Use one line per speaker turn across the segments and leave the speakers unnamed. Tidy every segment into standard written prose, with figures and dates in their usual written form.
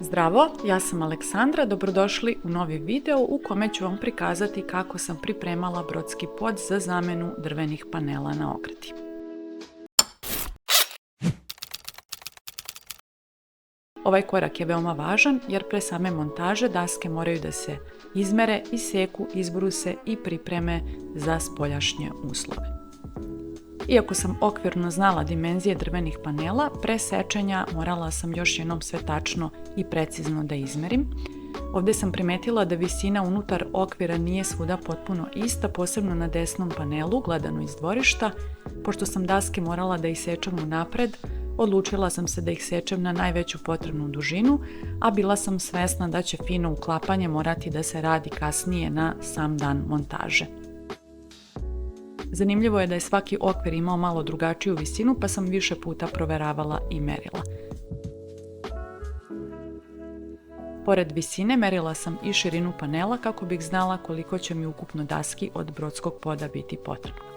Zdravo, ja sam Aleksandra, dobrodošli u novi video u kome ću vam prikazati kako sam pripremala brodski pod za zamjenu drvenih panela na ogradi. Ovaj korak je veoma važan jer pre same montaže daske moraju da se izmere, iseku, izbruse i pripreme za spoljašnje uslove. Iako sam okvirno znala dimenzije drvenih panela, pre sečenja morala sam još jednom sve tačno i precizno da izmerim. Ovdje sam primetila da visina unutar okvira nije svuda potpuno ista, posebno na desnom panelu, gledano iz dvorišta. Pošto sam daske morala da isečem unapred, odlučila sam se da ih sečem na najveću potrebnu dužinu, a bila sam svesna da će fino uklapanje morati da se radi kasnije na sam dan montaže. Zanimljivo je da je svaki okvir imao malo drugačiju visinu, pa sam više puta proveravala i merila. Pored visine merila sam i širinu panela kako bih znala koliko će mi ukupno daski od brodskog poda biti potrebno.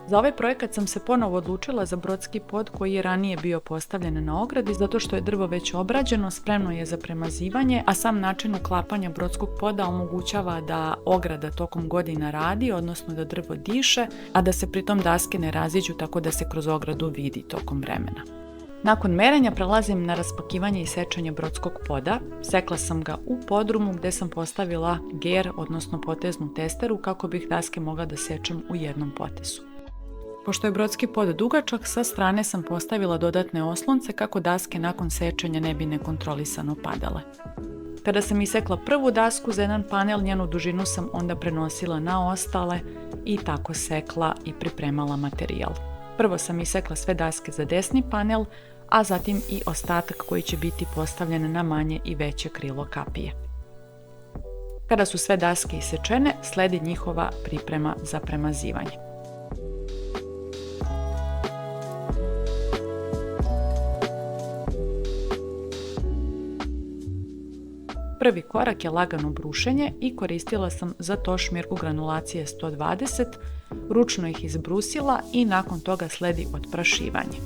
Za ovaj projekat sam se ponovo odlučila za brodski pod koji je ranije bio postavljen na ogradi zato što je drvo već obrađeno, spremno je za premazivanje, a sam način uklapanja brodskog poda omogućava da ograda tokom godina radi, odnosno da drvo diše, a da se pritom daske ne raziđu tako da se kroz ogradu vidi tokom vremena. Nakon merenja prelazim na raspakivanje i sečenje brodskog poda. Sekla sam ga u podrumu gdje sam postavila ger, odnosno poteznu testeru kako bih daske mogla da sečem u jednom potezu. Pošto je brodski pod dugačak, sa strane sam postavila dodatne oslonce kako daske nakon sečenja ne bi nekontrolisano padale. Kada sam isekla prvu dasku za jedan panel, njenu dužinu sam onda prenosila na ostale i tako sekla i pripremala materijal. Prvo sam isekla sve daske za desni panel, a zatim i ostatak koji će biti postavljen na manje i veće krilo kapije. Kada su sve daske isečene, sledi njihova priprema za premazivanje. Prvi korak je lagano brušenje i koristila sam za to šmirku granulacije 120, ručno ih izbrusila i nakon toga sledi odprašivanje.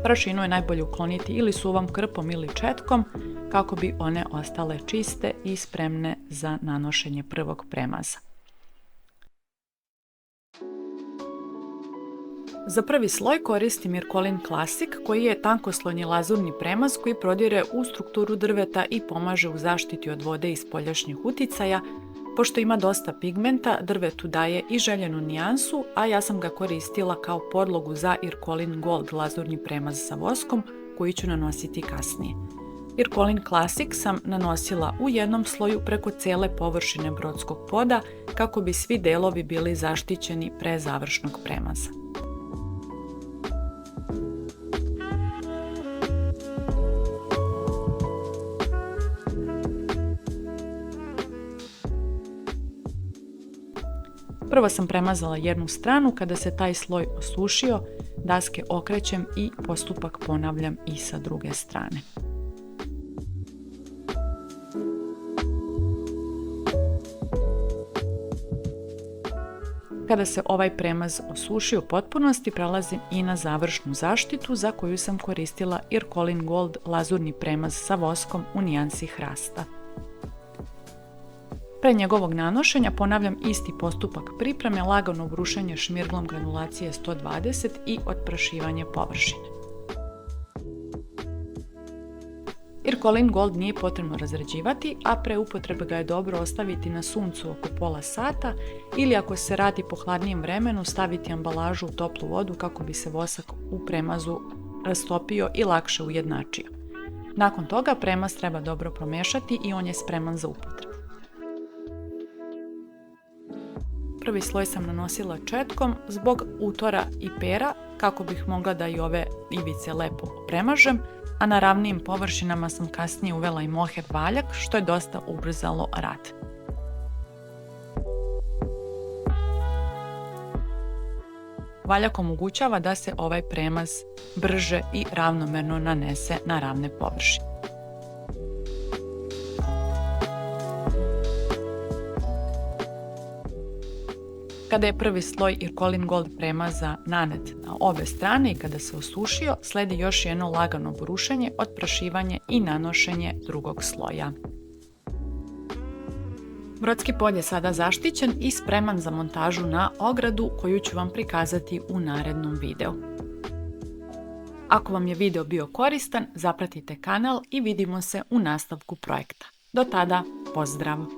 Prašinu je najbolje ukloniti ili suvom krpom ili četkom kako bi one ostale čiste i spremne za nanošenje prvog premaza. Za prvi sloj koristim Irkolin Classic koji je tankoslojni lazurni premaz koji prodire u strukturu drveta i pomaže u zaštiti od vode i spoljašnjih uticaja. Pošto ima dosta pigmenta, drvetu daje i željenu nijansu, a ja sam ga koristila kao podlogu za Irkolin Gold lazurni premaz sa voskom koji ću nanositi kasnije. Irkolin Classic sam nanosila u jednom sloju preko cijele površine brodskog poda kako bi svi delovi bili zaštićeni pre završnog premaza. Prvo sam premazala jednu stranu, kada se taj sloj osušio, daske okrećem i postupak ponavljam i sa druge strane. Kada se ovaj premaz osuši u potpunosti, prelazim i na završnu zaštitu za koju sam koristila Irkolin Gold lazurni premaz sa voskom u nijansi hrasta. Pre njegovog nanošenja ponavljam isti postupak pripreme, lagano brušenje šmirglom granulacije 120 i odprašivanje površine. Irkolin Gold nije potrebno razređivati, a pre upotrebe ga je dobro ostaviti na suncu oko pola sata ili ako se radi po hladnijem vremenu staviti ambalažu u toplu vodu kako bi se vosak u premazu rastopio i lakše ujednačio. Nakon toga premaz treba dobro promešati i on je spreman za upotrebu. Prvi sloj sam nanosila četkom zbog utora i pera kako bih mogla da i ove ivice lepo premažem, a na ravnijim površinama sam kasnije uvela i moher valjak što je dosta ubrzalo rad. Valjak omogućava da se ovaj premaz brže i ravnomerno nanese na ravne površine. Kada je prvi sloj Irkolin Gold premaza nanet na obe strane i kada se osušio, sledi još jedno lagano burušenje, otprašivanje i nanošenje drugog sloja. Brodski pod je sada zaštićen i spreman za montažu na ogradu koju ću vam prikazati u narednom videu. Ako vam je video bio koristan, zapratite kanal i vidimo se u nastavku projekta. Do tada, pozdrav!